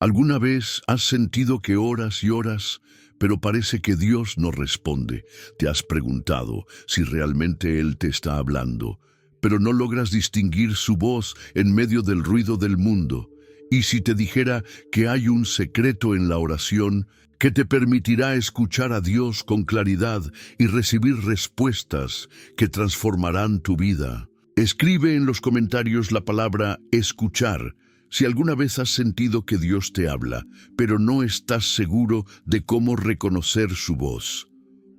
¿Alguna vez has sentido que oras y oras, pero parece que Dios no responde? Te has preguntado si realmente Él te está hablando, pero no logras distinguir su voz en medio del ruido del mundo. Y si te dijera que hay un secreto en la oración que te permitirá escuchar a Dios con claridad y recibir respuestas que transformarán tu vida. Escribe en los comentarios la palabra escuchar si alguna vez has sentido que Dios te habla, pero no estás seguro de cómo reconocer su voz.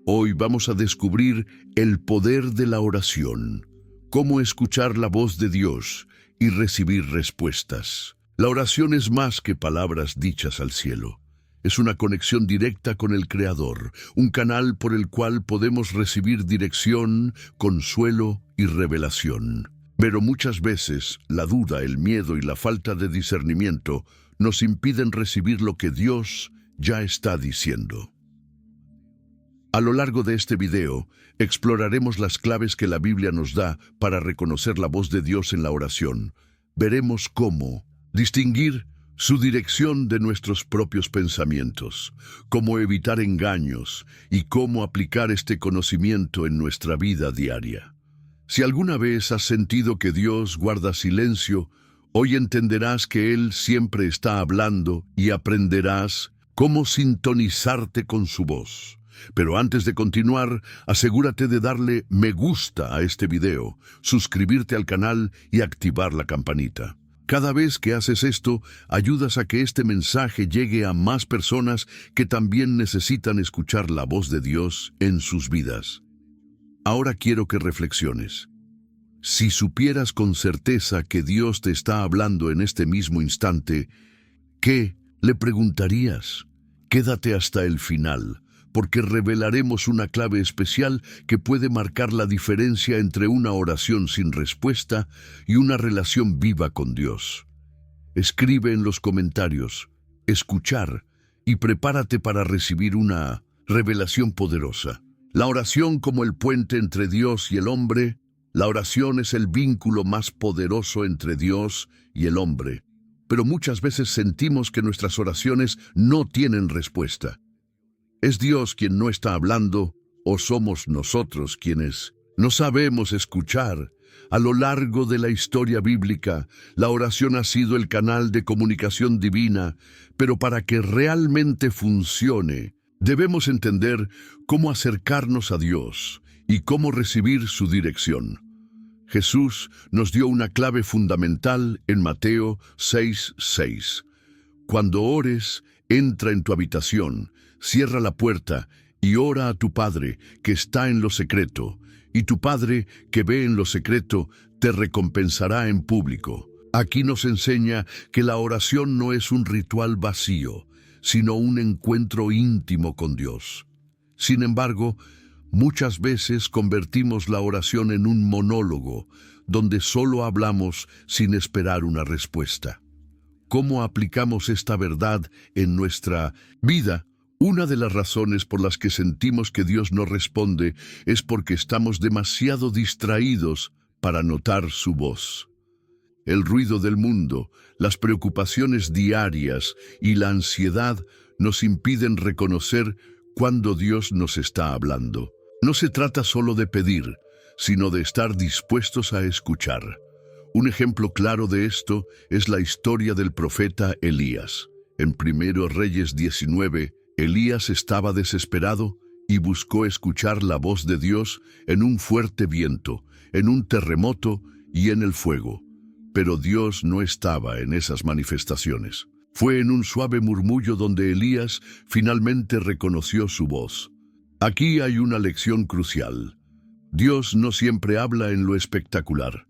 Hoy vamos a descubrir el poder de la oración, cómo escuchar la voz de Dios y recibir respuestas. La oración es más que palabras dichas al cielo. Es una conexión directa con el Creador, un canal por el cual podemos recibir dirección, consuelo y revelación. Pero muchas veces la duda, el miedo y la falta de discernimiento nos impiden recibir lo que Dios ya está diciendo. A lo largo de este video, exploraremos las claves que la Biblia nos da para reconocer la voz de Dios en la oración. Veremos cómo distinguir su dirección de nuestros propios pensamientos, cómo evitar engaños y cómo aplicar este conocimiento en nuestra vida diaria. Si alguna vez has sentido que Dios guarda silencio, hoy entenderás que Él siempre está hablando y aprenderás cómo sintonizarte con su voz. Pero antes de continuar, asegúrate de darle me gusta a este video, suscribirte al canal y activar la campanita. Cada vez que haces esto, ayudas a que este mensaje llegue a más personas que también necesitan escuchar la voz de Dios en sus vidas. Ahora quiero que reflexiones. Si supieras con certeza que Dios te está hablando en este mismo instante, ¿qué le preguntarías? Quédate hasta el final, porque revelaremos una clave especial que puede marcar la diferencia entre una oración sin respuesta y una relación viva con Dios. Escribe en los comentarios, escuchar, y prepárate para recibir una revelación poderosa. La oración como el puente entre Dios y el hombre. La oración es el vínculo más poderoso entre Dios y el hombre. Pero muchas veces sentimos que nuestras oraciones no tienen respuesta. ¿Es Dios quien no está hablando o somos nosotros quienes no sabemos escuchar? A lo largo de la historia bíblica, la oración ha sido el canal de comunicación divina, pero para que realmente funcione, debemos entender cómo acercarnos a Dios y cómo recibir su dirección. Jesús nos dio una clave fundamental en Mateo 6:6. Cuando ores, entra en tu habitación, cierra la puerta y ora a tu Padre que está en lo secreto, y tu Padre que ve en lo secreto te recompensará en público. Aquí nos enseña que la oración no es un ritual vacío, sino un encuentro íntimo con Dios. Sin embargo, muchas veces convertimos la oración en un monólogo, donde solo hablamos sin esperar una respuesta. ¿Cómo aplicamos esta verdad en nuestra vida? Una de las razones por las que sentimos que Dios no responde es porque estamos demasiado distraídos para notar su voz. El ruido del mundo, las preocupaciones diarias y la ansiedad nos impiden reconocer cuando Dios nos está hablando. No se trata solo de pedir, sino de estar dispuestos a escuchar. Un ejemplo claro de esto es la historia del profeta Elías. En 1 Reyes 19, Elías estaba desesperado y buscó escuchar la voz de Dios en un fuerte viento, en un terremoto y en el fuego. Pero Dios no estaba en esas manifestaciones. Fue en un suave murmullo donde Elías finalmente reconoció su voz. Aquí hay una lección crucial. Dios no siempre habla en lo espectacular.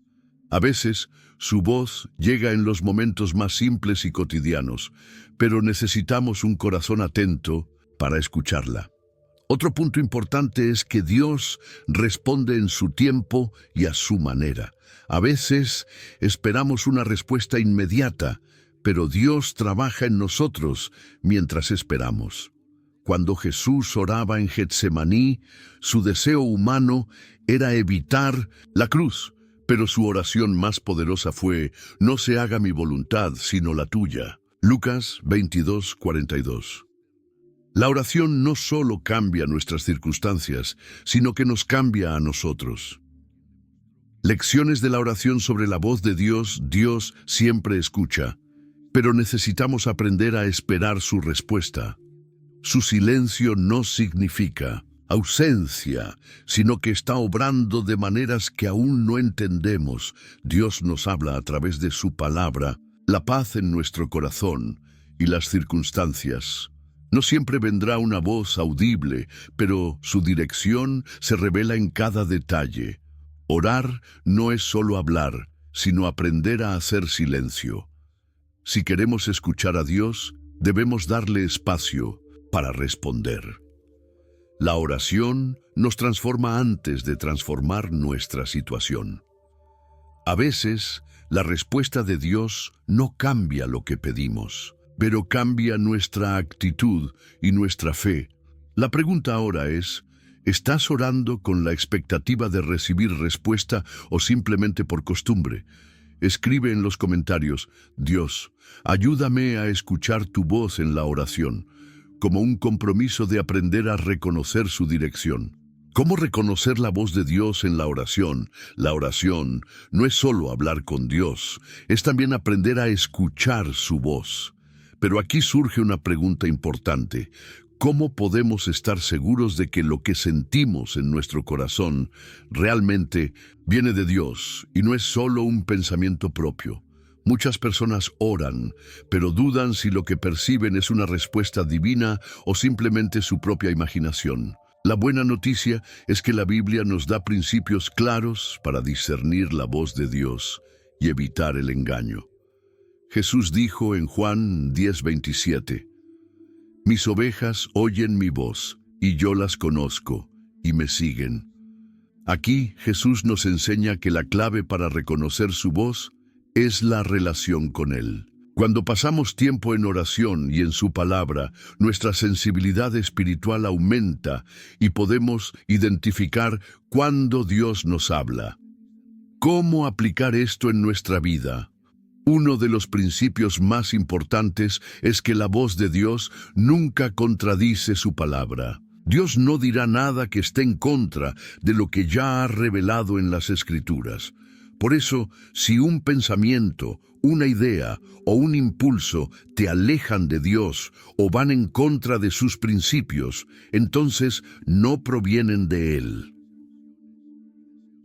A veces, su voz llega en los momentos más simples y cotidianos, pero necesitamos un corazón atento para escucharla. Otro punto importante es que Dios responde en su tiempo y a su manera. A veces esperamos una respuesta inmediata, pero Dios trabaja en nosotros mientras esperamos. Cuando Jesús oraba en Getsemaní, su deseo humano era evitar la cruz, pero su oración más poderosa fue: no se haga mi voluntad, sino la tuya. Lucas 22:42. La oración no solo cambia nuestras circunstancias, sino que nos cambia a nosotros. Lecciones de la oración sobre la voz de Dios. Dios siempre escucha, pero necesitamos aprender a esperar su respuesta. Su silencio no significa ausencia, sino que está obrando de maneras que aún no entendemos. Dios nos habla a través de su palabra, la paz en nuestro corazón y las circunstancias. No siempre vendrá una voz audible, pero su dirección se revela en cada detalle. Orar no es solo hablar, sino aprender a hacer silencio. Si queremos escuchar a Dios, debemos darle espacio para responder. La oración nos transforma antes de transformar nuestra situación. A veces, la respuesta de Dios no cambia lo que pedimos, pero cambia nuestra actitud y nuestra fe. La pregunta ahora es, ¿estás orando con la expectativa de recibir respuesta o simplemente por costumbre? Escribe en los comentarios: Dios, ayúdame a escuchar tu voz en la oración, como un compromiso de aprender a reconocer su dirección. ¿Cómo reconocer la voz de Dios en la oración? La oración no es solo hablar con Dios, es también aprender a escuchar su voz. Pero aquí surge una pregunta importante. ¿Cómo podemos estar seguros de que lo que sentimos en nuestro corazón realmente viene de Dios y no es solo un pensamiento propio? Muchas personas oran, pero dudan si lo que perciben es una respuesta divina o simplemente su propia imaginación. La buena noticia es que la Biblia nos da principios claros para discernir la voz de Dios y evitar el engaño. Jesús dijo en Juan 10:27, «Mis ovejas oyen mi voz, y yo las conozco, y me siguen». Aquí Jesús nos enseña que la clave para reconocer su voz es la relación con Él. Cuando pasamos tiempo en oración y en su palabra, nuestra sensibilidad espiritual aumenta y podemos identificar cuándo Dios nos habla. ¿Cómo aplicar esto en nuestra vida? Uno de los principios más importantes es que la voz de Dios nunca contradice su palabra. Dios no dirá nada que esté en contra de lo que ya ha revelado en las Escrituras. Por eso, si un pensamiento, una idea o un impulso te alejan de Dios o van en contra de sus principios, entonces no provienen de Él.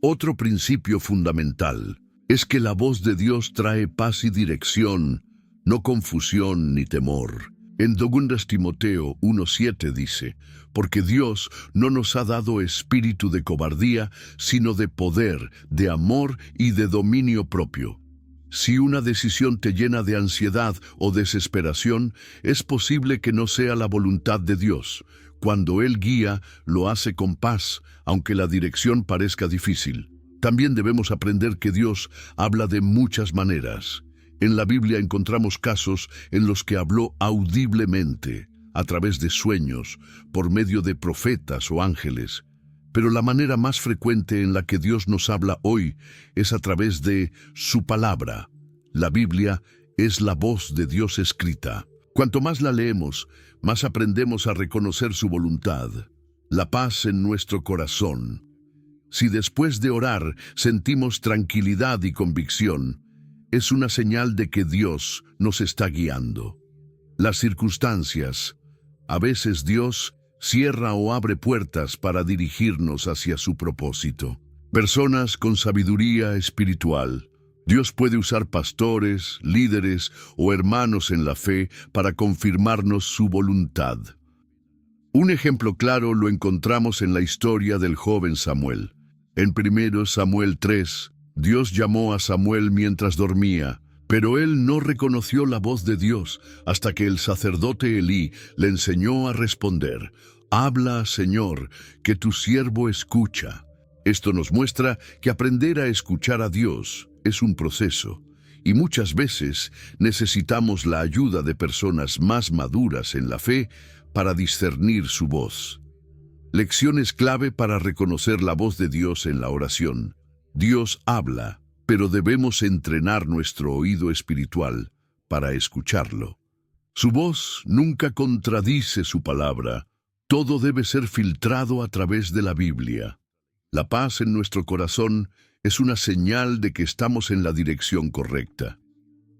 Otro principio fundamental es que la voz de Dios trae paz y dirección, no confusión ni temor. En 2 Timoteo 1:7 dice, «Porque Dios no nos ha dado espíritu de cobardía, sino de poder, de amor y de dominio propio». Si una decisión te llena de ansiedad o desesperación, es posible que no sea la voluntad de Dios. Cuando Él guía, lo hace con paz, aunque la dirección parezca difícil. También debemos aprender que Dios habla de muchas maneras. En la Biblia encontramos casos en los que habló audiblemente, a través de sueños, por medio de profetas o ángeles. Pero la manera más frecuente en la que Dios nos habla hoy es a través de su palabra. La Biblia es la voz de Dios escrita. Cuanto más la leemos, más aprendemos a reconocer su voluntad, la paz en nuestro corazón. Si después de orar sentimos tranquilidad y convicción, es una señal de que Dios nos está guiando. Las circunstancias, a veces Dios cierra o abre puertas para dirigirnos hacia su propósito. Personas con sabiduría espiritual. Dios puede usar pastores, líderes o hermanos en la fe para confirmarnos su voluntad. Un ejemplo claro lo encontramos en la historia del joven Samuel. En 1 Samuel 3, Dios llamó a Samuel mientras dormía, pero él no reconoció la voz de Dios hasta que el sacerdote Elí le enseñó a responder: «Habla, Señor, que tu siervo escucha». Esto nos muestra que aprender a escuchar a Dios es un proceso, y muchas veces necesitamos la ayuda de personas más maduras en la fe para discernir su voz. Lecciones clave para reconocer la voz de Dios en la oración. Dios habla, pero debemos entrenar nuestro oído espiritual para escucharlo. Su voz nunca contradice su palabra. Todo debe ser filtrado a través de la Biblia. La paz en nuestro corazón es una señal de que estamos en la dirección correcta.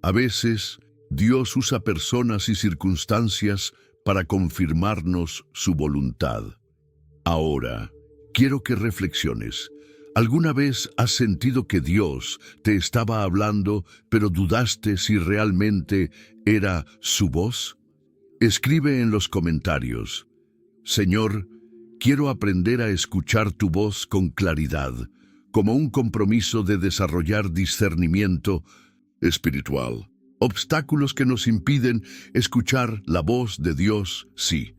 A veces, Dios usa personas y circunstancias para confirmarnos su voluntad. Ahora, quiero que reflexiones. ¿Alguna vez has sentido que Dios te estaba hablando, pero dudaste si realmente era su voz? Escribe en los comentarios: Señor, quiero aprender a escuchar tu voz con claridad, como un compromiso de desarrollar discernimiento espiritual. Obstáculos que nos impiden escuchar la voz de Dios, sí.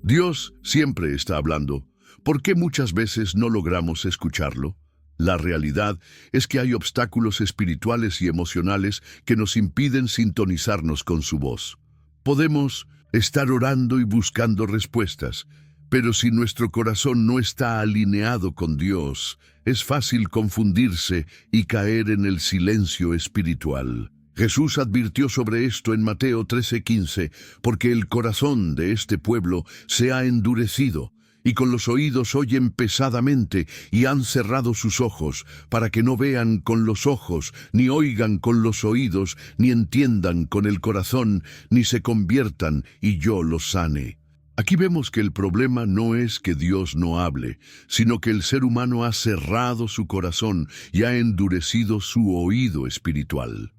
Dios siempre está hablando. ¿Por qué muchas veces no logramos escucharlo? La realidad es que hay obstáculos espirituales y emocionales que nos impiden sintonizarnos con su voz. Podemos estar orando y buscando respuestas, pero si nuestro corazón no está alineado con Dios, es fácil confundirse y caer en el silencio espiritual. Jesús advirtió sobre esto en Mateo 13:15, porque el corazón de este pueblo se ha endurecido, y con los oídos oyen pesadamente, y han cerrado sus ojos, para que no vean con los ojos, ni oigan con los oídos, ni entiendan con el corazón, ni se conviertan, y yo los sane. Aquí vemos que el problema no es que Dios no hable, sino que el ser humano ha cerrado su corazón y ha endurecido su oído espiritual.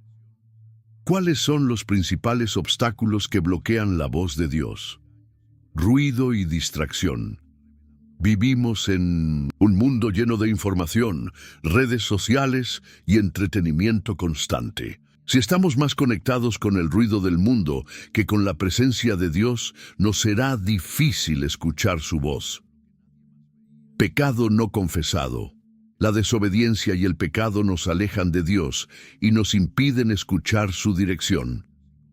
¿Cuáles son los principales obstáculos que bloquean la voz de Dios? Ruido y distracción. Vivimos en un mundo lleno de información, redes sociales y entretenimiento constante. Si estamos más conectados con el ruido del mundo que con la presencia de Dios, nos será difícil escuchar su voz. Pecado no confesado. La desobediencia y el pecado nos alejan de Dios y nos impiden escuchar su dirección.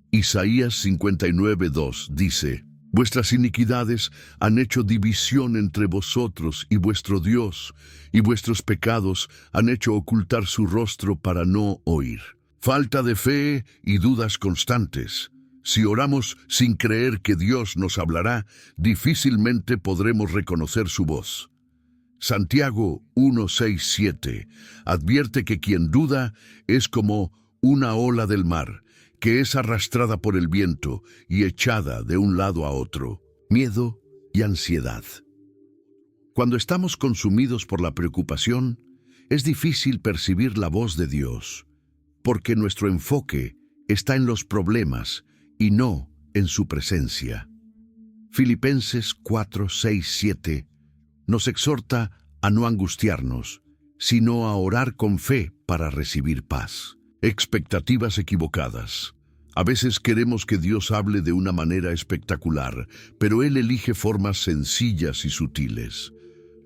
Isaías 59:2 dice: Vuestras iniquidades han hecho división entre vosotros y vuestro Dios, y vuestros pecados han hecho ocultar su rostro para no oír. Falta de fe y dudas constantes. Si oramos sin creer que Dios nos hablará, difícilmente podremos reconocer su voz. Santiago 1:6-7 advierte que quien duda es como una ola del mar, que es arrastrada por el viento y echada de un lado a otro. Miedo y ansiedad. Cuando estamos consumidos por la preocupación, es difícil percibir la voz de Dios, porque nuestro enfoque está en los problemas y no en su presencia. Filipenses 4:6-7 nos exhorta a no angustiarnos, sino a orar con fe para recibir paz. Expectativas equivocadas. A veces queremos que Dios hable de una manera espectacular, pero Él elige formas sencillas y sutiles.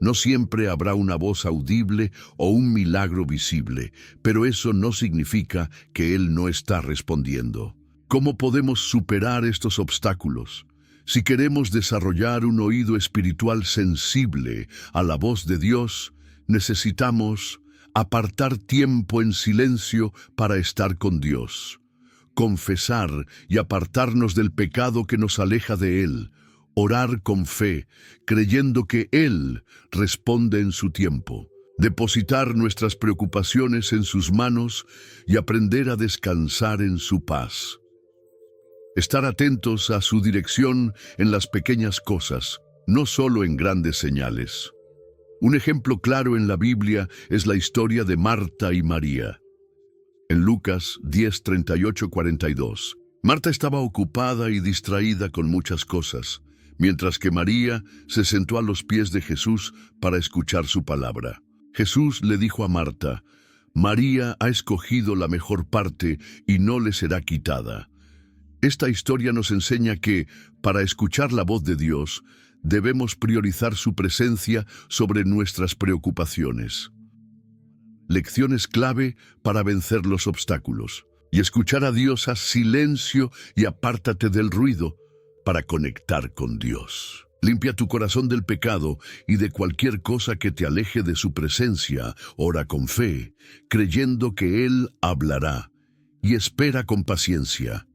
No siempre habrá una voz audible o un milagro visible, pero eso no significa que Él no está respondiendo. ¿Cómo podemos superar estos obstáculos? Si queremos desarrollar un oído espiritual sensible a la voz de Dios, necesitamos apartar tiempo en silencio para estar con Dios, confesar y apartarnos del pecado que nos aleja de Él, orar con fe, creyendo que Él responde en su tiempo, depositar nuestras preocupaciones en sus manos y aprender a descansar en su paz. Estar atentos a su dirección en las pequeñas cosas, no solo en grandes señales. Un ejemplo claro en la Biblia es la historia de Marta y María. En Lucas 10:38-42, Marta estaba ocupada y distraída con muchas cosas, mientras que María se sentó a los pies de Jesús para escuchar su palabra. Jesús le dijo a Marta: María ha escogido la mejor parte y no le será quitada. Esta historia nos enseña que, para escuchar la voz de Dios, debemos priorizar su presencia sobre nuestras preocupaciones. Lecciones clave para vencer los obstáculos. Y escuchar a Dios: haz silencio y apártate del ruido para conectar con Dios. Limpia tu corazón del pecado y de cualquier cosa que te aleje de su presencia. Ora con fe, creyendo que Él hablará, y espera con paciencia.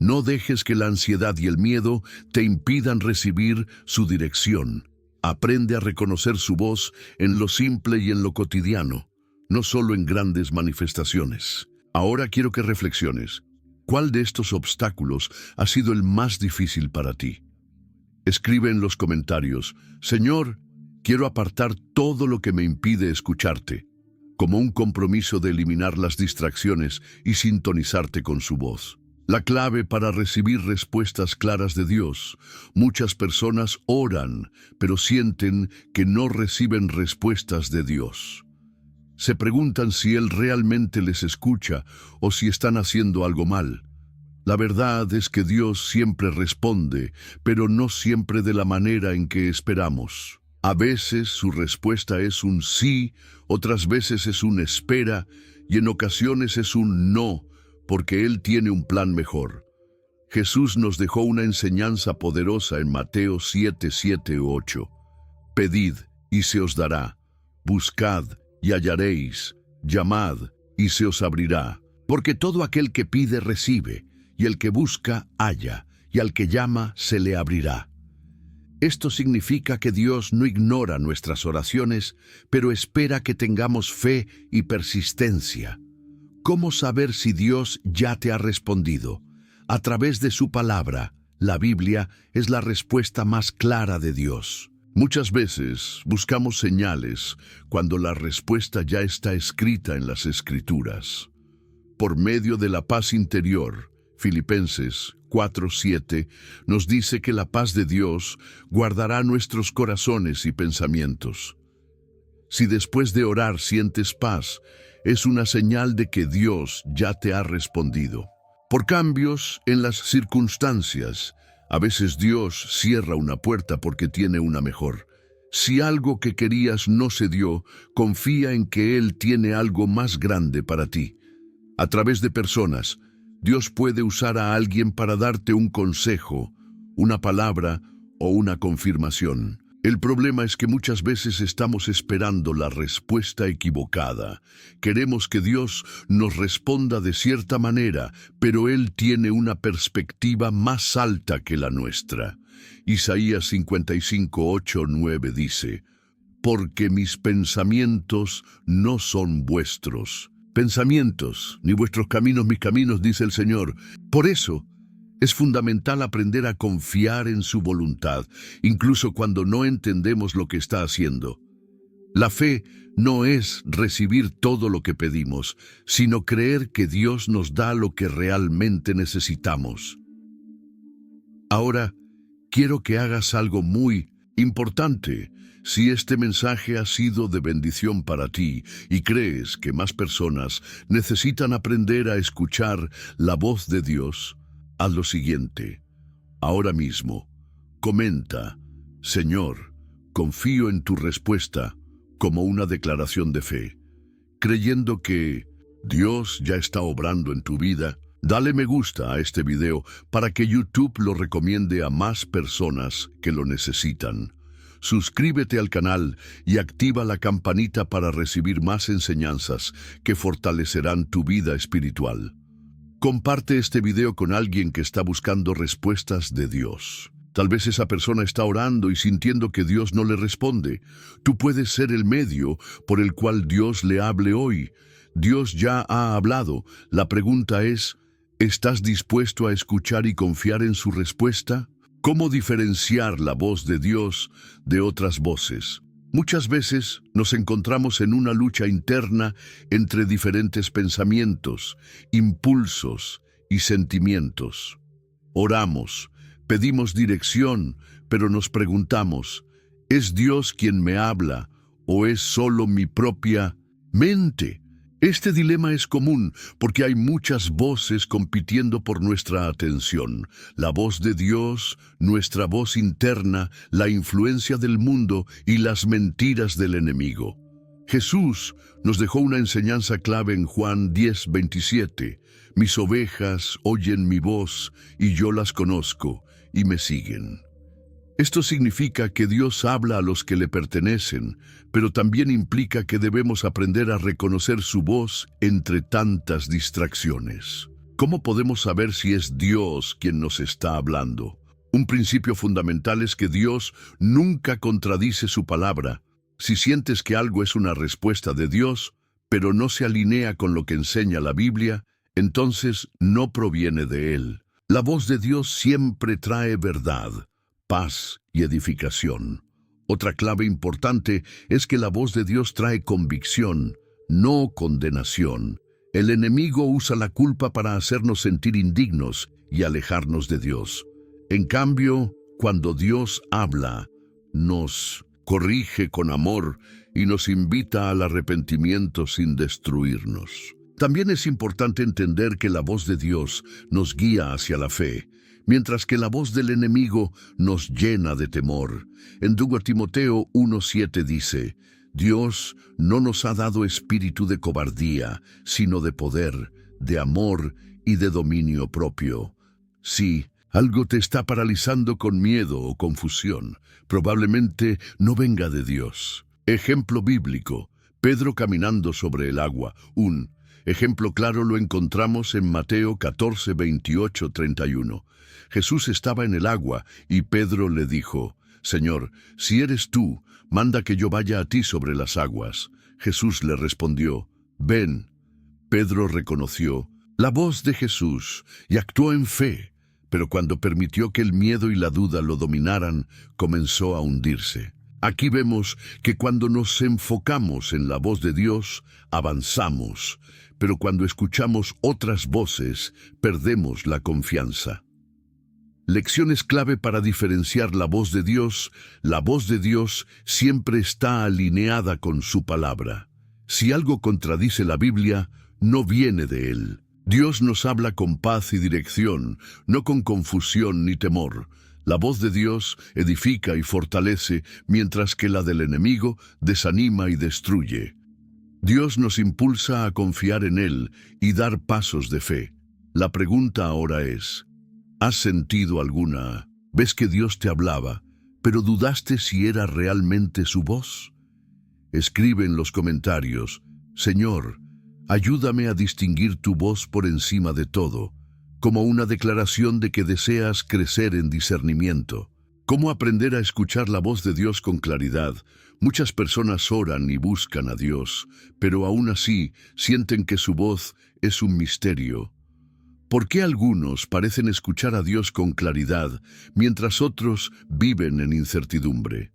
No dejes que la ansiedad y el miedo te impidan recibir su dirección. Aprende a reconocer su voz en lo simple y en lo cotidiano, no solo en grandes manifestaciones. Ahora quiero que reflexiones. ¿Cuál de estos obstáculos ha sido el más difícil para ti? Escribe en los comentarios: Señor, quiero apartar todo lo que me impide escucharte, como un compromiso de eliminar las distracciones y sintonizarte con su voz. La clave para recibir respuestas claras de Dios. Muchas personas oran, pero sienten que no reciben respuestas de Dios. Se preguntan si Él realmente les escucha o si están haciendo algo mal. La verdad es que Dios siempre responde, pero no siempre de la manera en que esperamos. A veces su respuesta es un sí, otras veces es un espera y en ocasiones es un no, porque Él tiene un plan mejor. Jesús nos dejó una enseñanza poderosa en Mateo 7, 7 u 8. Pedid y se os dará, buscad y hallaréis, llamad y se os abrirá. Porque todo aquel que pide recibe, y el que busca halla, y al que llama se le abrirá. Esto significa que Dios no ignora nuestras oraciones, pero espera que tengamos fe y persistencia. ¿Cómo saber si Dios ya te ha respondido? A través de su palabra. La Biblia es la respuesta más clara de Dios. Muchas veces buscamos señales cuando la respuesta ya está escrita en las Escrituras. Por medio de la paz interior, Filipenses 4:7 nos dice que la paz de Dios guardará nuestros corazones y pensamientos. Si después de orar sientes paz, es una señal de que Dios ya te ha respondido. Por cambios en las circunstancias, a veces Dios cierra una puerta porque tiene una mejor. Si algo que querías no se dio, confía en que Él tiene algo más grande para ti. A través de personas, Dios puede usar a alguien para darte un consejo, una palabra o una confirmación. El problema es que muchas veces estamos esperando la respuesta equivocada. Queremos que Dios nos responda de cierta manera, pero Él tiene una perspectiva más alta que la nuestra. Isaías 55, 8, 9 dice: Porque mis pensamientos no son vuestros pensamientos, ni vuestros caminos mis caminos, dice el Señor. Por eso, es fundamental aprender a confiar en su voluntad, incluso cuando no entendemos lo que está haciendo. La fe no es recibir todo lo que pedimos, sino creer que Dios nos da lo que realmente necesitamos. Ahora, quiero que hagas algo muy importante. Si este mensaje ha sido de bendición para ti y crees que más personas necesitan aprender a escuchar la voz de Dios, haz lo siguiente. Ahora mismo, comenta: Señor, confío en tu respuesta, como una declaración de fe. Creyendo que Dios ya está obrando en tu vida, dale me gusta a este video para que YouTube lo recomiende a más personas que lo necesitan. Suscríbete al canal y activa la campanita para recibir más enseñanzas que fortalecerán tu vida espiritual. Comparte este video con alguien que está buscando respuestas de Dios. Tal vez esa persona está orando y sintiendo que Dios no le responde. Tú puedes ser el medio por el cual Dios le hable hoy. Dios ya ha hablado. La pregunta es: ¿estás dispuesto a escuchar y confiar en su respuesta? ¿Cómo diferenciar la voz de Dios de otras voces? Muchas veces nos encontramos en una lucha interna entre diferentes pensamientos, impulsos y sentimientos. Oramos, pedimos dirección, pero nos preguntamos: ¿es Dios quien me habla o es solo mi propia mente? Este dilema es común porque hay muchas voces compitiendo por nuestra atención. La voz de Dios, nuestra voz interna, la influencia del mundo y las mentiras del enemigo. Jesús nos dejó una enseñanza clave en Juan 10:27. Mis ovejas oyen mi voz y yo las conozco y me siguen. Esto significa que Dios habla a los que le pertenecen, pero también implica que debemos aprender a reconocer su voz entre tantas distracciones. ¿Cómo podemos saber si es Dios quien nos está hablando? Un principio fundamental es que Dios nunca contradice su palabra. Si sientes que algo es una respuesta de Dios, pero no se alinea con lo que enseña la Biblia, entonces no proviene de Él. La voz de Dios siempre trae verdad, paz y edificación. Otra clave importante es que la voz de Dios trae convicción, no condenación. El enemigo usa la culpa para hacernos sentir indignos y alejarnos de Dios. En cambio, cuando Dios habla, nos corrige con amor y nos invita al arrepentimiento sin destruirnos. También es importante entender que la voz de Dios nos guía hacia la fe, mientras que la voz del enemigo nos llena de temor. En 2 Timoteo 1:7 dice: Dios no nos ha dado espíritu de cobardía, sino de poder, de amor y de dominio propio. Si algo te está paralizando con miedo o confusión, probablemente no venga de Dios. Ejemplo bíblico: Pedro caminando sobre el agua. Un ejemplo claro lo encontramos en Mateo 14, 28, 31. Jesús estaba en el agua y Pedro le dijo: Señor, si eres tú, manda que yo vaya a ti sobre las aguas. Jesús le respondió: Ven. Pedro reconoció la voz de Jesús y actuó en fe, pero cuando permitió que el miedo y la duda lo dominaran, comenzó a hundirse. Aquí vemos que cuando nos enfocamos en la voz de Dios, avanzamos, pero cuando escuchamos otras voces, perdemos la confianza. Lecciones clave para diferenciar la voz de Dios. La voz de Dios siempre está alineada con su palabra. Si algo contradice la Biblia, no viene de Él. Dios nos habla con paz y dirección, no con confusión ni temor. La voz de Dios edifica y fortalece, mientras que la del enemigo desanima y destruye. Dios nos impulsa a confiar en Él y dar pasos de fe. La pregunta ahora es: ¿has sentido alguna vez que Dios te hablaba, pero dudaste si era realmente su voz? Escribe en los comentarios: Señor, ayúdame a distinguir tu voz por encima de todo, como una declaración de que deseas crecer en discernimiento. ¿Cómo aprender a escuchar la voz de Dios con claridad? Muchas personas oran y buscan a Dios, pero aún así sienten que su voz es un misterio. ¿Por qué algunos parecen escuchar a Dios con claridad, mientras otros viven en incertidumbre?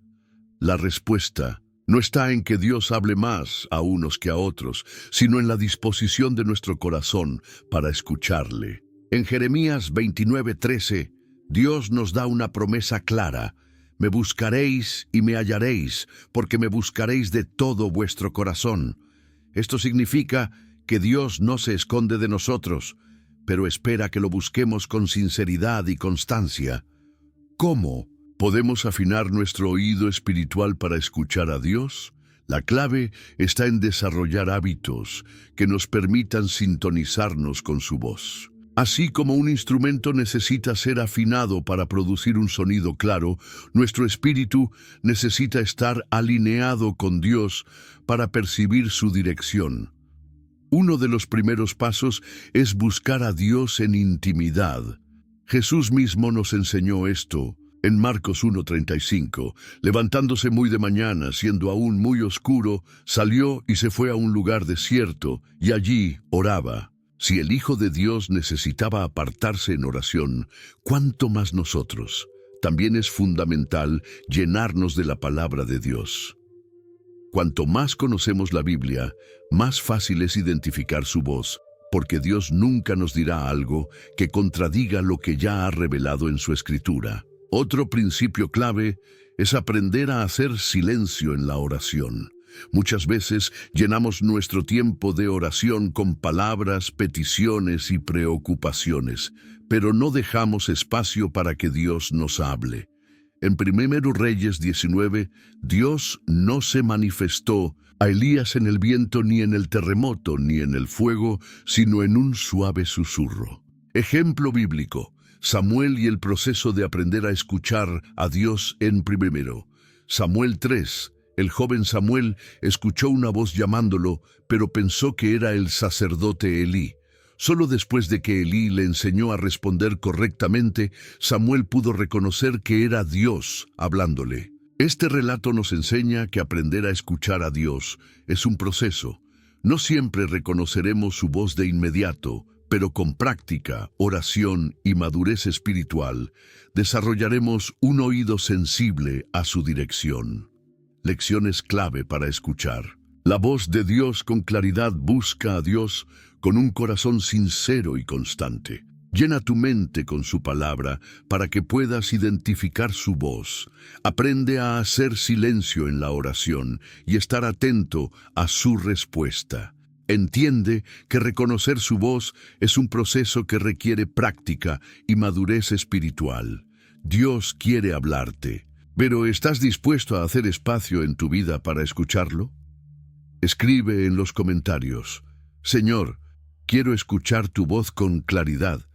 La respuesta no está en que Dios hable más a unos que a otros, sino en la disposición de nuestro corazón para escucharle. En Jeremías 29:13, Dios nos da una promesa clara: me buscaréis y me hallaréis, porque me buscaréis de todo vuestro corazón. Esto significa que Dios no se esconde de nosotros, pero espera que lo busquemos con sinceridad y constancia. ¿Cómo podemos afinar nuestro oído espiritual para escuchar a Dios? La clave está en desarrollar hábitos que nos permitan sintonizarnos con su voz. Así como un instrumento necesita ser afinado para producir un sonido claro, nuestro espíritu necesita estar alineado con Dios para percibir su dirección. Uno de los primeros pasos es buscar a Dios en intimidad. Jesús mismo nos enseñó esto en Marcos 1:35. Levantándose muy de mañana, siendo aún muy oscuro, salió y se fue a un lugar desierto, y allí oraba. Si el Hijo de Dios necesitaba apartarse en oración, ¿cuánto más nosotros? También es fundamental llenarnos de la palabra de Dios. Cuanto más conocemos la Biblia, más fácil es identificar su voz, porque Dios nunca nos dirá algo que contradiga lo que ya ha revelado en su Escritura. Otro principio clave es aprender a hacer silencio en la oración. Muchas veces llenamos nuestro tiempo de oración con palabras, peticiones y preocupaciones, pero no dejamos espacio para que Dios nos hable. En 1 Reyes 19, Dios no se manifestó a Elías en el viento, ni en el terremoto, ni en el fuego, sino en un suave susurro. Ejemplo bíblico: Samuel y el proceso de aprender a escuchar a Dios en 1 Samuel 3. El joven Samuel escuchó una voz llamándolo, pero pensó que era el sacerdote Elí. Solo después de que Elí le enseñó a responder correctamente, Samuel pudo reconocer que era Dios hablándole. Este relato nos enseña que aprender a escuchar a Dios es un proceso. No siempre reconoceremos su voz de inmediato, pero con práctica, oración y madurez espiritual, desarrollaremos un oído sensible a su dirección. Lecciones clave para escuchar. La voz de Dios con claridad busca a Dios con un corazón sincero y constante. Llena tu mente con su palabra para que puedas identificar su voz. Aprende a hacer silencio en la oración y estar atento a su respuesta. Entiende que reconocer su voz es un proceso que requiere práctica y madurez espiritual. Dios quiere hablarte, pero ¿estás dispuesto a hacer espacio en tu vida para escucharlo? Escribe en los comentarios: Señor, quiero escuchar tu voz con claridad,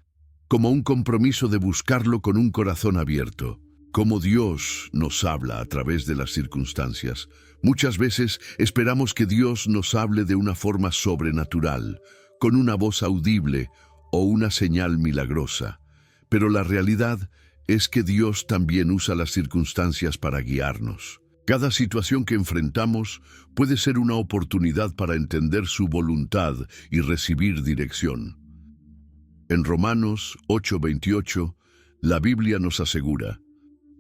como un compromiso de buscarlo con un corazón abierto. Como Dios nos habla a través de las circunstancias, muchas veces esperamos que Dios nos hable de una forma sobrenatural, con una voz audible o una señal milagrosa. Pero la realidad es que Dios también usa las circunstancias para guiarnos. Cada situación que enfrentamos puede ser una oportunidad para entender su voluntad y recibir dirección. En Romanos 8:28, la Biblia nos asegura: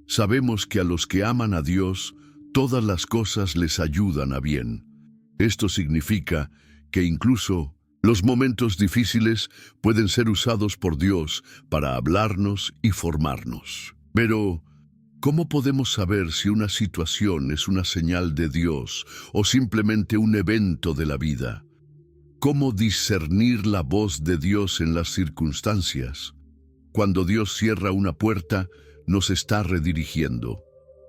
sabemos que a los que aman a Dios, todas las cosas les ayudan a bien. Esto significa que incluso los momentos difíciles pueden ser usados por Dios para hablarnos y formarnos. Pero, ¿cómo podemos saber si una situación es una señal de Dios o simplemente un evento de la vida? ¿Cómo discernir la voz de Dios en las circunstancias? Cuando Dios cierra una puerta, nos está redirigiendo.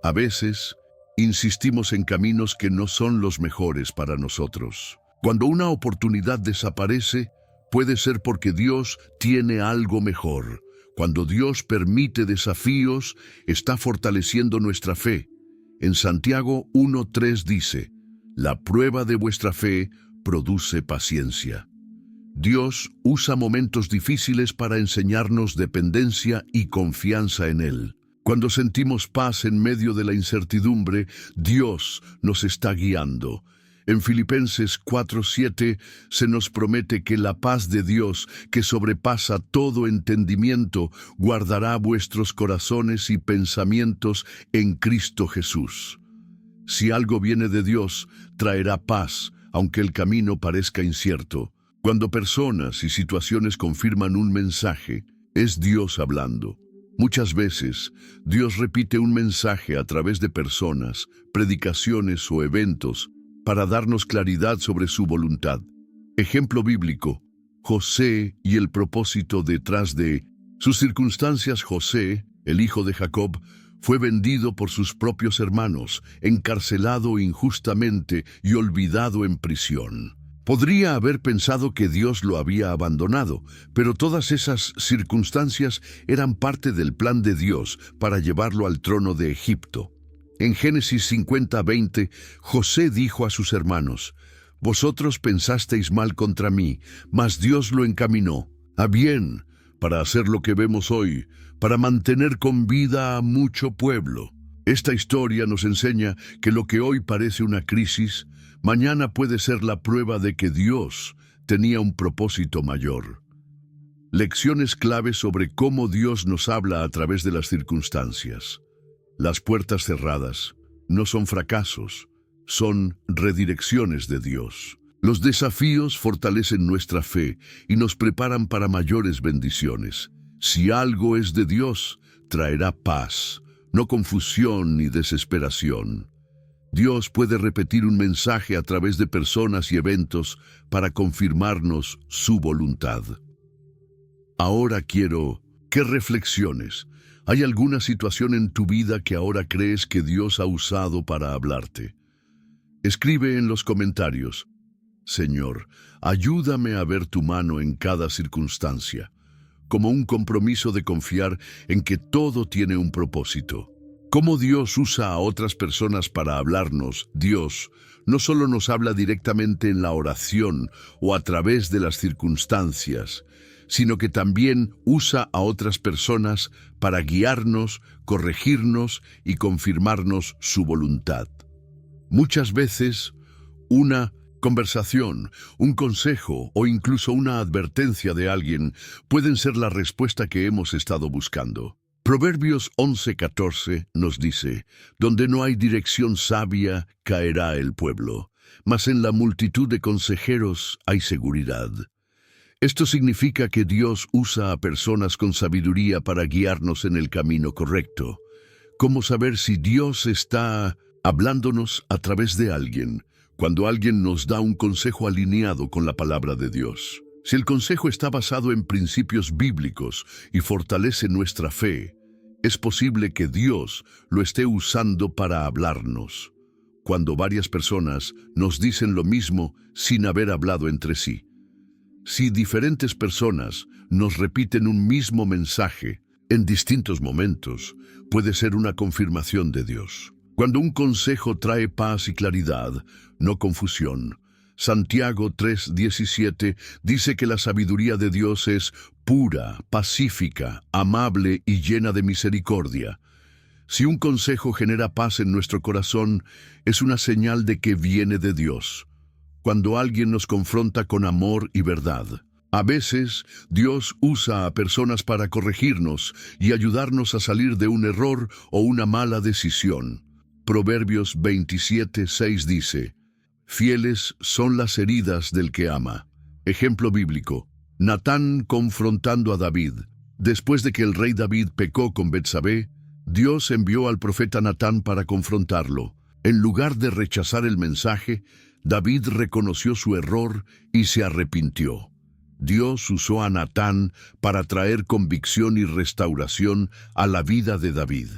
A veces, insistimos en caminos que no son los mejores para nosotros. Cuando una oportunidad desaparece, puede ser porque Dios tiene algo mejor. Cuando Dios permite desafíos, está fortaleciendo nuestra fe. En Santiago 1:3 dice: la prueba de vuestra fe produce paciencia. Dios usa momentos difíciles para enseñarnos dependencia y confianza en Él. Cuando sentimos paz en medio de la incertidumbre, Dios nos está guiando. En Filipenses 4:7 se nos promete que la paz de Dios, que sobrepasa todo entendimiento, guardará vuestros corazones y pensamientos en Cristo Jesús. Si algo viene de Dios, traerá paz, aunque el camino parezca incierto. Cuando personas y situaciones confirman un mensaje, es Dios hablando. Muchas veces, Dios repite un mensaje a través de personas, predicaciones o eventos para darnos claridad sobre su voluntad. Ejemplo bíblico: José y el propósito detrás de sus circunstancias. José, el hijo de Jacob, fue vendido por sus propios hermanos, encarcelado injustamente y olvidado en prisión. Podría haber pensado que Dios lo había abandonado, pero todas esas circunstancias eran parte del plan de Dios para llevarlo al trono de Egipto. En Génesis 50:20, José dijo a sus hermanos: vosotros pensasteis mal contra mí, mas Dios lo encaminó a bien, para hacer lo que vemos hoy, para mantener con vida a mucho pueblo. Esta historia nos enseña que lo que hoy parece una crisis, mañana puede ser la prueba de que Dios tenía un propósito mayor. Lecciones clave sobre cómo Dios nos habla a través de las circunstancias. Las puertas cerradas no son fracasos, son redirecciones de Dios. Los desafíos fortalecen nuestra fe y nos preparan para mayores bendiciones. Si algo es de Dios, traerá paz, no confusión ni desesperación. Dios puede repetir un mensaje a través de personas y eventos para confirmarnos su voluntad. Ahora quiero que reflexiones. ¿Hay alguna situación en tu vida que ahora crees que Dios ha usado para hablarte? Escribe en los comentarios: Señor, ayúdame a ver tu mano en cada circunstancia, como un compromiso de confiar en que todo tiene un propósito. ¿Cómo Dios usa a otras personas para hablarnos? Dios no solo nos habla directamente en la oración o a través de las circunstancias, sino que también usa a otras personas para guiarnos, corregirnos y confirmarnos su voluntad. Muchas veces, una conversación, un consejo o incluso una advertencia de alguien pueden ser la respuesta que hemos estado buscando. Proverbios 11:14 nos dice: donde no hay dirección sabia, caerá el pueblo, mas en la multitud de consejeros hay seguridad. Esto significa que Dios usa a personas con sabiduría para guiarnos en el camino correcto. ¿Cómo saber si Dios está hablándonos a través de alguien? Cuando alguien nos da un consejo alineado con la palabra de Dios. Si el consejo está basado en principios bíblicos y fortalece nuestra fe, es posible que Dios lo esté usando para hablarnos. Cuando varias personas nos dicen lo mismo sin haber hablado entre sí. Si diferentes personas nos repiten un mismo mensaje en distintos momentos, puede ser una confirmación de Dios. Cuando un consejo trae paz y claridad, no confusión. Santiago 3:17 dice que la sabiduría de Dios es pura, pacífica, amable y llena de misericordia. Si un consejo genera paz en nuestro corazón, es una señal de que viene de Dios. Cuando alguien nos confronta con amor y verdad. A veces, Dios usa a personas para corregirnos y ayudarnos a salir de un error o una mala decisión. Proverbios 27:6 dice: fieles son las heridas del que ama. Ejemplo bíblico: Natán confrontando a David. Después de que el rey David pecó con Betsabé, Dios envió al profeta Natán para confrontarlo. En lugar de rechazar el mensaje, David reconoció su error y se arrepintió. Dios usó a Natán para traer convicción y restauración a la vida de David.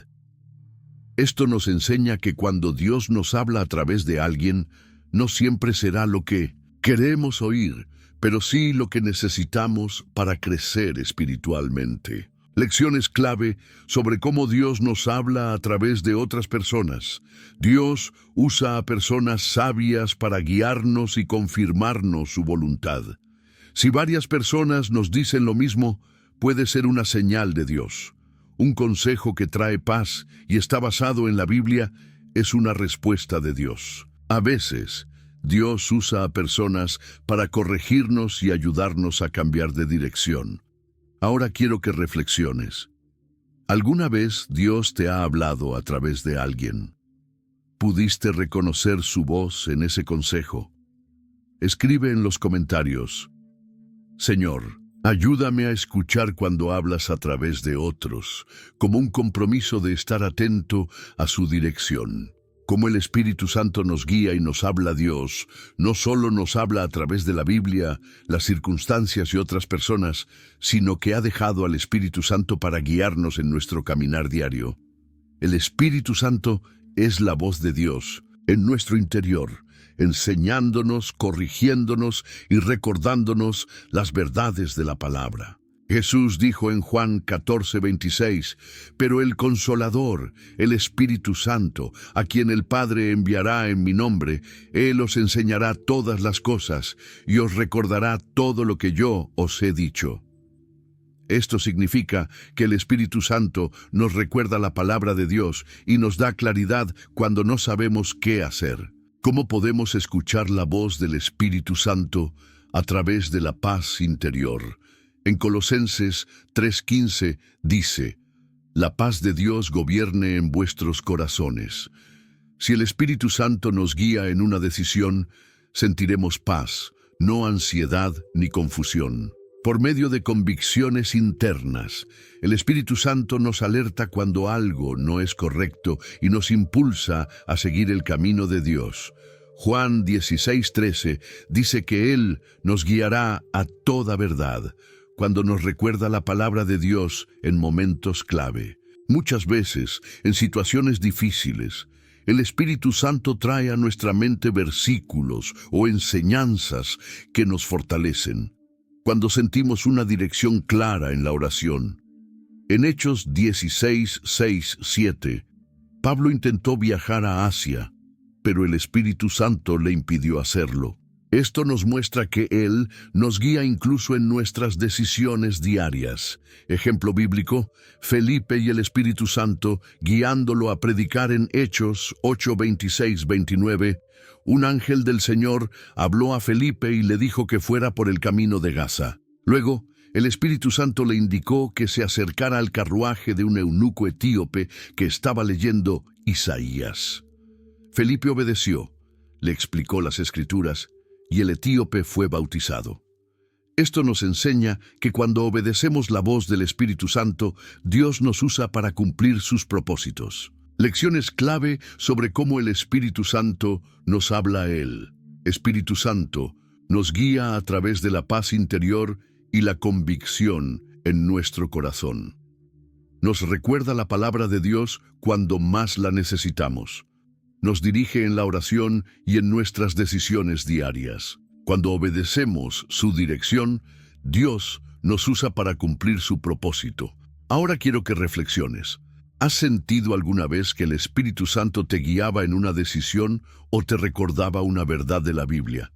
Esto nos enseña que cuando Dios nos habla a través de alguien, no siempre será lo que queremos oír, pero sí lo que necesitamos para crecer espiritualmente. Lecciones clave sobre cómo Dios nos habla a través de otras personas. Dios usa a personas sabias para guiarnos y confirmarnos su voluntad. Si varias personas nos dicen lo mismo, puede ser una señal de Dios. Un consejo que trae paz y está basado en la Biblia es una respuesta de Dios. A veces, Dios usa a personas para corregirnos y ayudarnos a cambiar de dirección. Ahora quiero que reflexiones. ¿Alguna vez Dios te ha hablado a través de alguien? ¿Pudiste reconocer su voz en ese consejo? Escribe en los comentarios: Señor, ayúdame a escuchar cuando hablas a través de otros, como un compromiso de estar atento a su dirección. Como el Espíritu Santo nos guía y nos habla Dios, no solo nos habla a través de la Biblia, las circunstancias y otras personas, sino que ha dejado al Espíritu Santo para guiarnos en nuestro caminar diario. El Espíritu Santo es la voz de Dios en nuestro interior, enseñándonos, corrigiéndonos y recordándonos las verdades de la palabra. Jesús dijo en Juan 14:26, pero el Consolador, el Espíritu Santo, a quien el Padre enviará en mi nombre, Él os enseñará todas las cosas y os recordará todo lo que yo os he dicho. Esto significa que el Espíritu Santo nos recuerda la palabra de Dios y nos da claridad cuando no sabemos qué hacer. ¿Cómo podemos escuchar la voz del Espíritu Santo? A través de la paz interior. En Colosenses 3:15 dice: la paz de Dios gobierne en vuestros corazones. Si el Espíritu Santo nos guía en una decisión, sentiremos paz, no ansiedad ni confusión. Por medio de convicciones internas, el Espíritu Santo nos alerta cuando algo no es correcto y nos impulsa a seguir el camino de Dios. Juan 16:13 dice que Él nos guiará a toda verdad, cuando nos recuerda la palabra de Dios en momentos clave. Muchas veces, en situaciones difíciles, el Espíritu Santo trae a nuestra mente versículos o enseñanzas que nos fortalecen. Cuando sentimos una dirección clara en la oración. En Hechos 16:6-7, Pablo intentó viajar a Asia, pero el Espíritu Santo le impidió hacerlo. Esto nos muestra que Él nos guía incluso en nuestras decisiones diarias. Ejemplo bíblico, Felipe y el Espíritu Santo guiándolo a predicar en Hechos 8:26-29. Un ángel del Señor habló a Felipe y le dijo que fuera por el camino de Gaza. Luego, el Espíritu Santo le indicó que se acercara al carruaje de un eunuco etíope que estaba leyendo Isaías. Felipe obedeció, le explicó las Escrituras, y el etíope fue bautizado. Esto nos enseña que cuando obedecemos la voz del Espíritu Santo, Dios nos usa para cumplir sus propósitos. Lecciones clave sobre cómo el Espíritu Santo nos habla a Él. Espíritu Santo nos guía a través de la paz interior y la convicción en nuestro corazón. Nos recuerda la palabra de Dios cuando más la necesitamos. Nos dirige en la oración y en nuestras decisiones diarias. Cuando obedecemos su dirección, Dios nos usa para cumplir su propósito. Ahora quiero que reflexiones. ¿Has sentido alguna vez que el Espíritu Santo te guiaba en una decisión o te recordaba una verdad de la Biblia?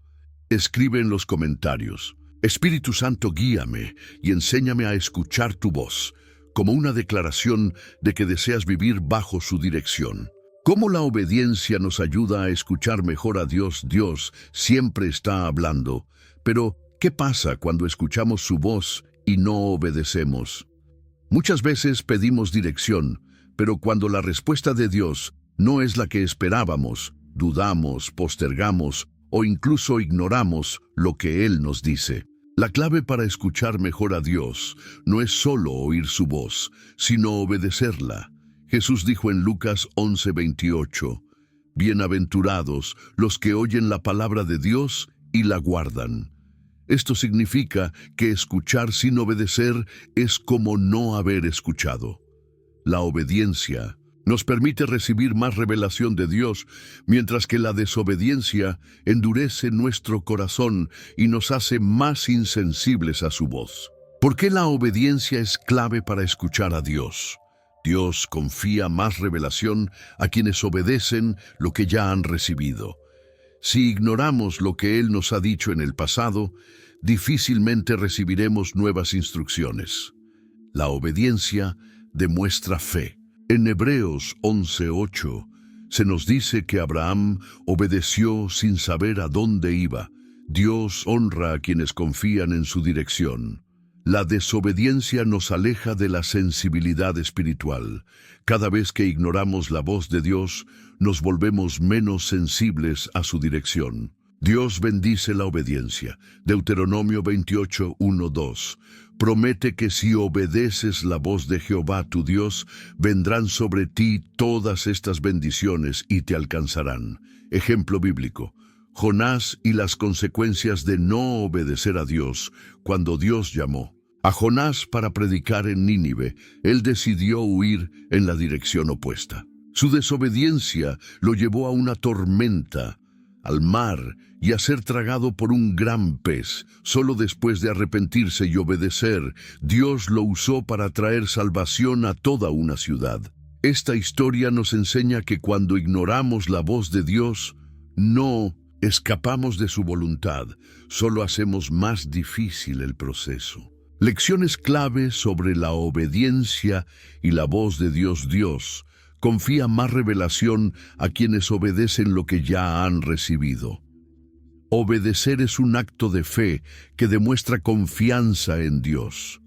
Escribe en los comentarios: Espíritu Santo, guíame y enséñame a escuchar tu voz, como una declaración de que deseas vivir bajo su dirección. ¿Cómo la obediencia nos ayuda a escuchar mejor a Dios? Dios siempre está hablando, pero ¿qué pasa cuando escuchamos su voz y no obedecemos? Muchas veces pedimos dirección, pero cuando la respuesta de Dios no es la que esperábamos, dudamos, postergamos o incluso ignoramos lo que Él nos dice. La clave para escuchar mejor a Dios no es solo oír su voz, sino obedecerla. Jesús dijo en Lucas 11:28, «Bienaventurados los que oyen la palabra de Dios y la guardan». Esto significa que escuchar sin obedecer es como no haber escuchado. La obediencia nos permite recibir más revelación de Dios, mientras que la desobediencia endurece nuestro corazón y nos hace más insensibles a su voz. ¿Por qué la obediencia es clave para escuchar a Dios? Dios confía más revelación a quienes obedecen lo que ya han recibido. Si ignoramos lo que Él nos ha dicho en el pasado, difícilmente recibiremos nuevas instrucciones. La obediencia demuestra fe. En Hebreos 11:8 se nos dice que Abraham obedeció sin saber a dónde iba. Dios honra a quienes confían en su dirección. La desobediencia nos aleja de la sensibilidad espiritual. Cada vez que ignoramos la voz de Dios, nos volvemos menos sensibles a su dirección. Dios bendice la obediencia. Deuteronomio 28:1-2. Promete que si obedeces la voz de Jehová tu Dios, vendrán sobre ti todas estas bendiciones y te alcanzarán. Ejemplo bíblico: Jonás y las consecuencias de no obedecer a Dios cuando Dios llamó a Jonás para predicar en Nínive. Él decidió huir en la dirección opuesta. Su desobediencia lo llevó a una tormenta, al mar y a ser tragado por un gran pez. Solo después de arrepentirse y obedecer, Dios lo usó para traer salvación a toda una ciudad. Esta historia nos enseña que cuando ignoramos la voz de Dios, no escapamos de su voluntad, solo hacemos más difícil el proceso. Lecciones clave sobre la obediencia y la voz de Dios. Dios confía más revelación a quienes obedecen lo que ya han recibido. Obedecer es un acto de fe que demuestra confianza en Dios.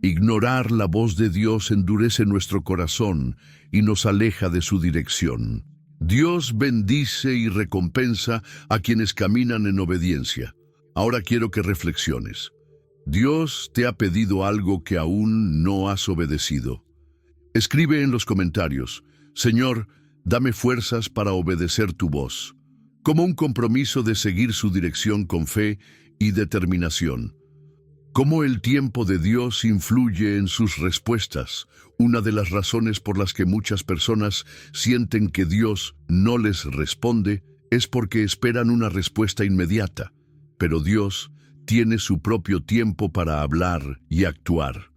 Ignorar la voz de Dios endurece nuestro corazón y nos aleja de su dirección. Dios bendice y recompensa a quienes caminan en obediencia. Ahora quiero que reflexiones. Dios te ha pedido algo que aún no has obedecido. Escribe en los comentarios: Señor, dame fuerzas para obedecer tu voz, como un compromiso de seguir su dirección con fe y determinación. Cómo el tiempo de Dios influye en sus respuestas. Una de las razones por las que muchas personas sienten que Dios no les responde es porque esperan una respuesta inmediata. Pero Dios tiene su propio tiempo para hablar y actuar.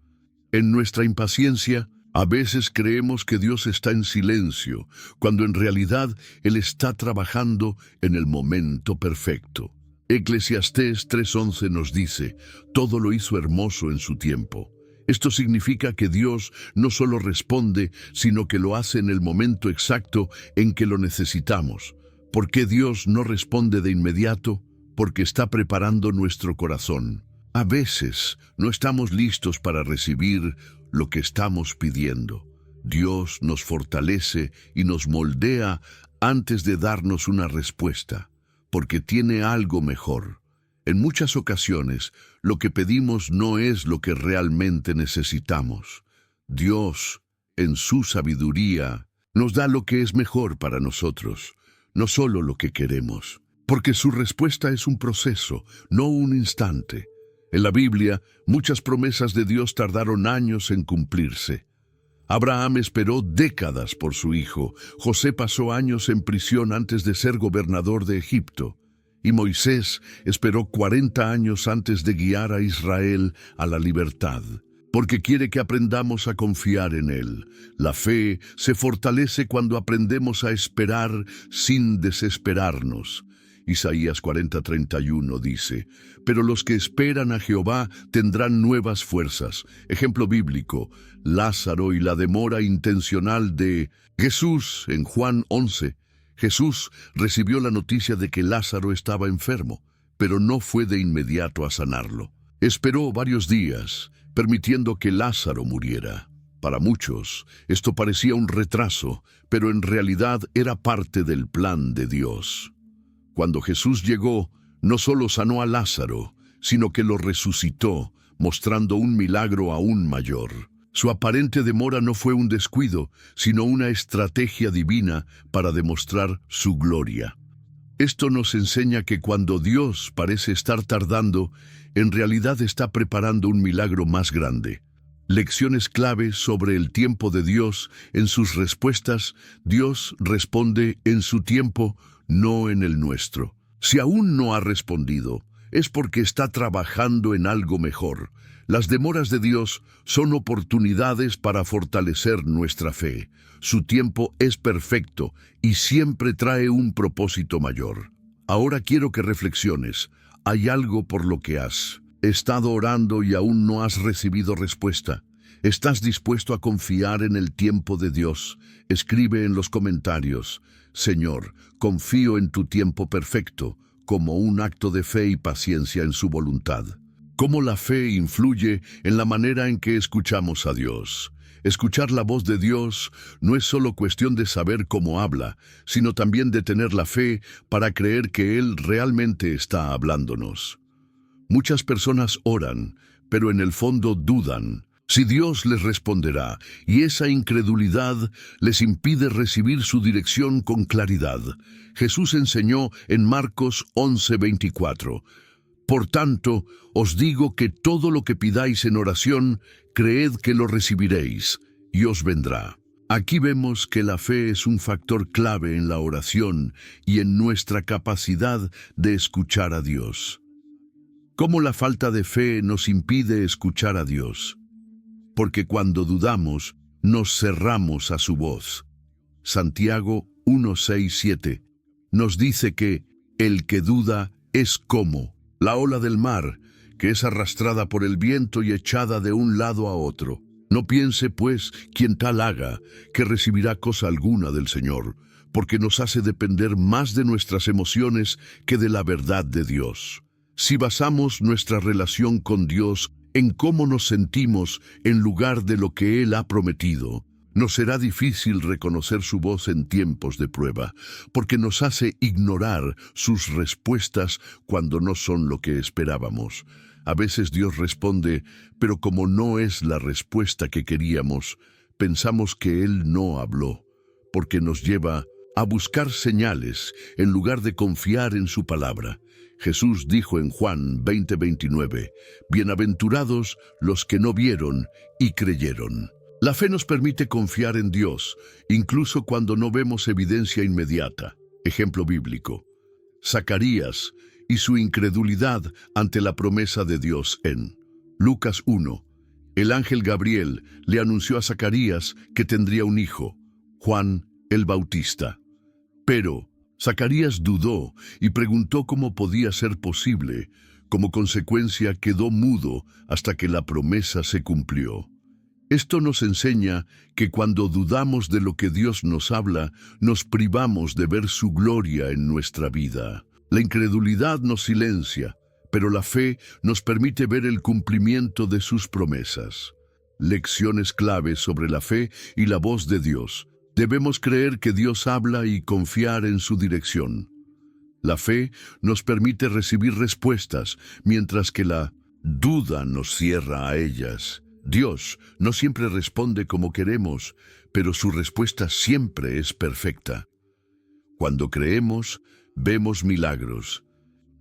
En nuestra impaciencia, A veces creemos que Dios está en silencio, cuando en realidad Él está trabajando en el momento perfecto. Eclesiastés 3:11 nos dice, todo lo hizo hermoso en su tiempo. Esto significa que Dios no solo responde, sino que lo hace en el momento exacto en que lo necesitamos. ¿Por qué Dios no responde de inmediato? Porque está preparando nuestro corazón. A veces no estamos listos para recibir lo que estamos pidiendo. Dios nos fortalece y nos moldea antes de darnos una respuesta, porque tiene algo mejor. En muchas ocasiones, lo que pedimos no es lo que realmente necesitamos. Dios, en su sabiduría, nos da lo que es mejor para nosotros, no solo lo que queremos, porque su respuesta es un proceso, no un instante. En la Biblia, muchas promesas de Dios tardaron años en cumplirse. Abraham esperó décadas por su hijo, José pasó años en prisión antes de ser gobernador de Egipto, y Moisés esperó 40 años antes de guiar a Israel a la libertad, porque quiere que aprendamos a confiar en Él. La fe se fortalece cuando aprendemos a esperar sin desesperarnos. Isaías 40:31 dice, pero los que esperan a Jehová tendrán nuevas fuerzas. Ejemplo bíblico, Lázaro y la demora intencional de Jesús en Juan 11. Jesús recibió la noticia de que Lázaro estaba enfermo, pero no fue de inmediato a sanarlo. Esperó varios días, permitiendo que Lázaro muriera. Para muchos, esto parecía un retraso, pero en realidad era parte del plan de Dios. Cuando Jesús llegó, no solo sanó a Lázaro, sino que lo resucitó, mostrando un milagro aún mayor. Su aparente demora no fue un descuido, sino una estrategia divina para demostrar su gloria. Esto nos enseña que cuando Dios parece estar tardando, en realidad está preparando un milagro más grande. Lecciones clave sobre el tiempo de Dios. En sus respuestas, Dios responde en su tiempo, no en el nuestro. Si aún no ha respondido, es porque está trabajando en algo mejor. Las demoras de Dios son oportunidades para fortalecer nuestra fe. Su tiempo es perfecto y siempre trae un propósito mayor. Ahora quiero que reflexiones. ¿Hay algo por lo que has estado orando y aún no has recibido respuesta? ¿Estás dispuesto a confiar en el tiempo de Dios? Escribe en los comentarios, Señor, confío en tu tiempo perfecto, como un acto de fe y paciencia en su voluntad. ¿Cómo la fe influye en la manera en que escuchamos a Dios? Escuchar la voz de Dios no es solo cuestión de saber cómo habla, sino también de tener la fe para creer que Él realmente está hablándonos. Muchas personas oran, pero en el fondo dudan si Dios les responderá, y esa incredulidad les impide recibir su dirección con claridad. Jesús enseñó en Marcos 11:24, por tanto, os digo que todo lo que pidáis en oración, creed que lo recibiréis, y os vendrá. Aquí vemos que la fe es un factor clave en la oración y en nuestra capacidad de escuchar a Dios. ¿Cómo la falta de fe nos impide escuchar a Dios? Porque cuando dudamos, nos cerramos a su voz. Santiago 1:6-7 nos dice que el que duda es como la ola del mar, que es arrastrada por el viento y echada de un lado a otro. No piense, pues, quien tal haga, que recibirá cosa alguna del Señor, porque nos hace depender más de nuestras emociones que de la verdad de Dios. Si basamos nuestra relación con Dios en cómo nos sentimos en lugar de lo que Él ha prometido, nos será difícil reconocer su voz en tiempos de prueba, porque nos hace ignorar sus respuestas cuando no son lo que esperábamos. A veces Dios responde, pero como no es la respuesta que queríamos, pensamos que Él no habló, porque nos lleva a buscar señales en lugar de confiar en su palabra. Jesús dijo en Juan 20:29, bienaventurados los que no vieron y creyeron. La fe nos permite confiar en Dios, incluso cuando no vemos evidencia inmediata. Ejemplo bíblico, Zacarías y su incredulidad ante la promesa de Dios en Lucas 1. El ángel Gabriel le anunció a Zacarías que tendría un hijo, Juan el Bautista. Pero Zacarías dudó y preguntó cómo podía ser posible. Como consecuencia quedó mudo hasta que la promesa se cumplió. Esto nos enseña que cuando dudamos de lo que Dios nos habla, nos privamos de ver su gloria en nuestra vida. La incredulidad nos silencia, pero la fe nos permite ver el cumplimiento de sus promesas. Lecciones claves sobre la fe y la voz de Dios. Debemos creer que Dios habla y confiar en su dirección. La fe nos permite recibir respuestas, mientras que la duda nos cierra a ellas. Dios no siempre responde como queremos, pero su respuesta siempre es perfecta. Cuando creemos, vemos milagros.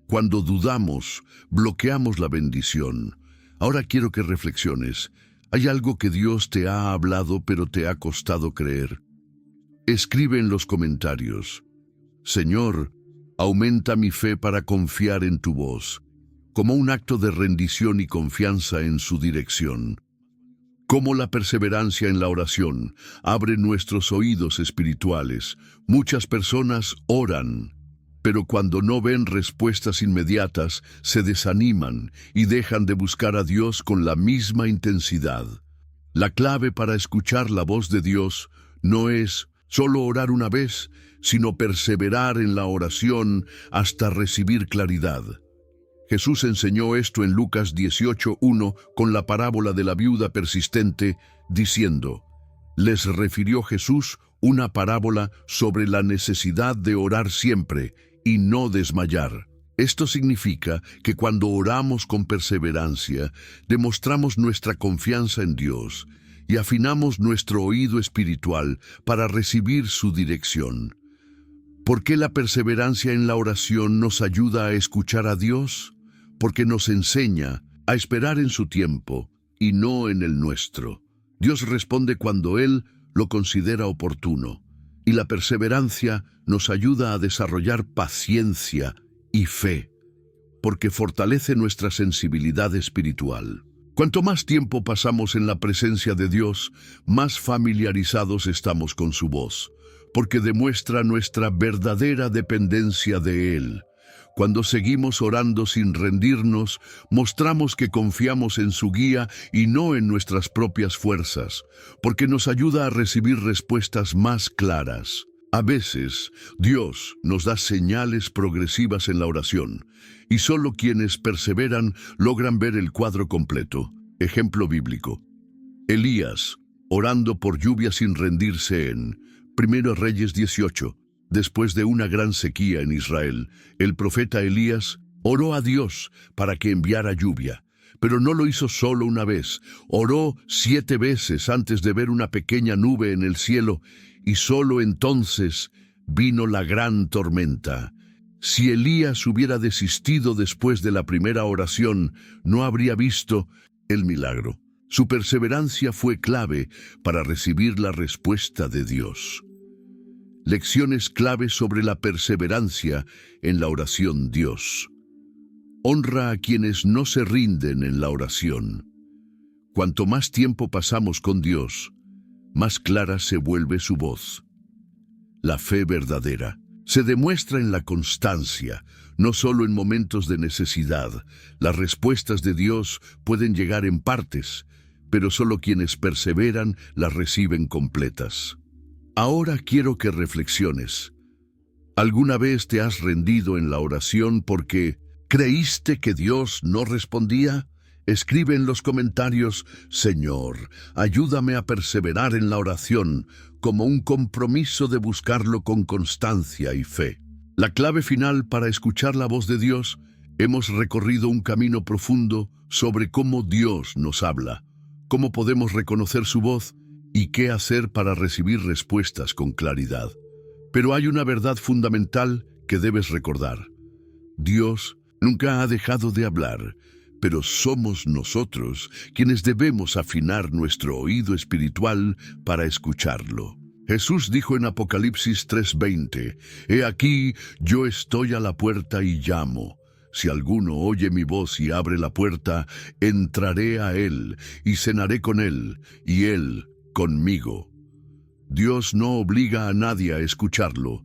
Cuando dudamos, bloqueamos la bendición. Ahora quiero que reflexiones. ¿Hay algo que Dios te ha hablado pero te ha costado creer? Escribe en los comentarios: Señor, aumenta mi fe para confiar en tu voz, como un acto de rendición y confianza en su dirección. Como la perseverancia en la oración abre nuestros oídos espirituales. Muchas personas oran, pero cuando no ven respuestas inmediatas, se desaniman y dejan de buscar a Dios con la misma intensidad. La clave para escuchar la voz de Dios no es solo orar una vez, sino perseverar en la oración hasta recibir claridad. Jesús enseñó esto en Lucas 18:1 con la parábola de la viuda persistente, diciendo: les refirió Jesús una parábola sobre la necesidad de orar siempre y no desmayar. Esto significa que cuando oramos con perseverancia, demostramos nuestra confianza en Dios y afinamos nuestro oído espiritual para recibir su dirección. ¿Por qué la perseverancia en la oración nos ayuda a escuchar a Dios? Porque nos enseña a esperar en su tiempo y no en el nuestro. Dios responde cuando Él lo considera oportuno, y la perseverancia nos ayuda a desarrollar paciencia y fe, porque fortalece nuestra sensibilidad espiritual. Cuanto más tiempo pasamos en la presencia de Dios, más familiarizados estamos con su voz, porque demuestra nuestra verdadera dependencia de Él. Cuando seguimos orando sin rendirnos, mostramos que confiamos en su guía y no en nuestras propias fuerzas, porque nos ayuda a recibir respuestas más claras. A veces, Dios nos da señales progresivas en la oración, y solo quienes perseveran logran ver el cuadro completo. Ejemplo bíblico: Elías, orando por lluvia sin rendirse en 1 Reyes 18. Después de una gran sequía en Israel, el profeta Elías oró a Dios para que enviara lluvia. Pero no lo hizo solo una vez, oró 7 veces antes de ver una pequeña nube en el cielo, y solo entonces vino la gran tormenta. Si Elías hubiera desistido después de la primera oración, no habría visto el milagro. Su perseverancia fue clave para recibir la respuesta de Dios. Lecciones claves sobre la perseverancia en la oración. Dios honra a quienes no se rinden en la oración. Cuanto más tiempo pasamos con Dios, más clara se vuelve su voz. La fe verdadera se demuestra en la constancia, no solo en momentos de necesidad. Las respuestas de Dios pueden llegar en partes, pero solo quienes perseveran las reciben completas. Ahora quiero que reflexiones. ¿Alguna vez te has rendido en la oración porque creíste que Dios no respondía? Escribe en los comentarios: Señor, ayúdame a perseverar en la oración como un compromiso de buscarlo con constancia y fe. La clave final para escuchar la voz de Dios: hemos recorrido un camino profundo sobre cómo Dios nos habla, cómo podemos reconocer su voz y qué hacer para recibir respuestas con claridad. Pero hay una verdad fundamental que debes recordar: Dios nunca ha dejado de hablar, pero somos nosotros quienes debemos afinar nuestro oído espiritual para escucharlo. Jesús dijo en Apocalipsis 3:20: He aquí, yo estoy a la puerta y llamo. Si alguno oye mi voz y abre la puerta, entraré a él y cenaré con él, y él conmigo. Dios no obliga a nadie a escucharlo,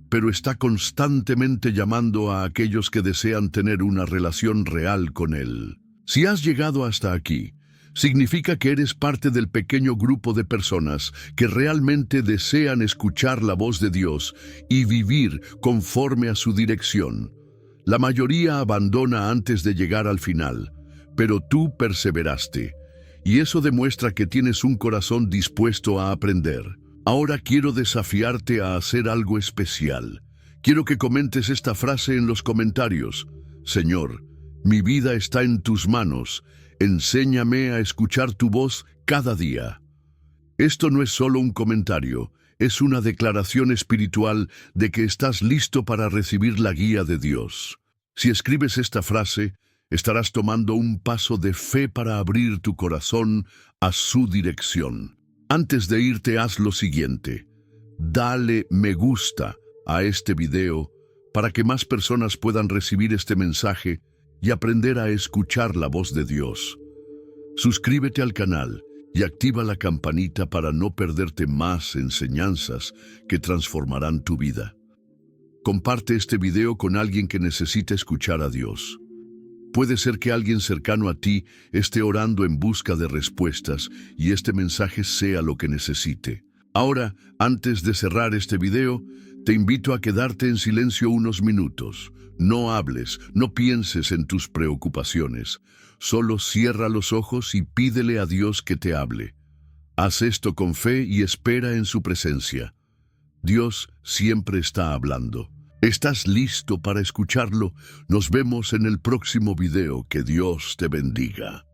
pero está constantemente llamando a aquellos que desean tener una relación real con Él. Si has llegado hasta aquí, significa que eres parte del pequeño grupo de personas que realmente desean escuchar la voz de Dios y vivir conforme a su dirección. La mayoría abandona antes de llegar al final, pero tú perseveraste, y eso demuestra que tienes un corazón dispuesto a aprender. Ahora quiero desafiarte a hacer algo especial. Quiero que comentes esta frase en los comentarios. Señor, mi vida está en tus manos. Enséñame a escuchar tu voz cada día. Esto no es solo un comentario, es una declaración espiritual de que estás listo para recibir la guía de Dios. Si escribes esta frase, estarás tomando un paso de fe para abrir tu corazón a su dirección. Antes de irte, haz lo siguiente. Dale me gusta a este video para que más personas puedan recibir este mensaje y aprender a escuchar la voz de Dios. Suscríbete al canal y activa la campanita para no perderte más enseñanzas que transformarán tu vida. Comparte este video con alguien que necesite escuchar a Dios. Puede ser que alguien cercano a ti esté orando en busca de respuestas y este mensaje sea lo que necesite. Ahora, antes de cerrar este video, te invito a quedarte en silencio unos minutos. No hables, no pienses en tus preocupaciones. Solo cierra los ojos y pídele a Dios que te hable. Haz esto con fe y espera en su presencia. Dios siempre está hablando. ¿Estás listo para escucharlo? Nos vemos en el próximo video. Que Dios te bendiga.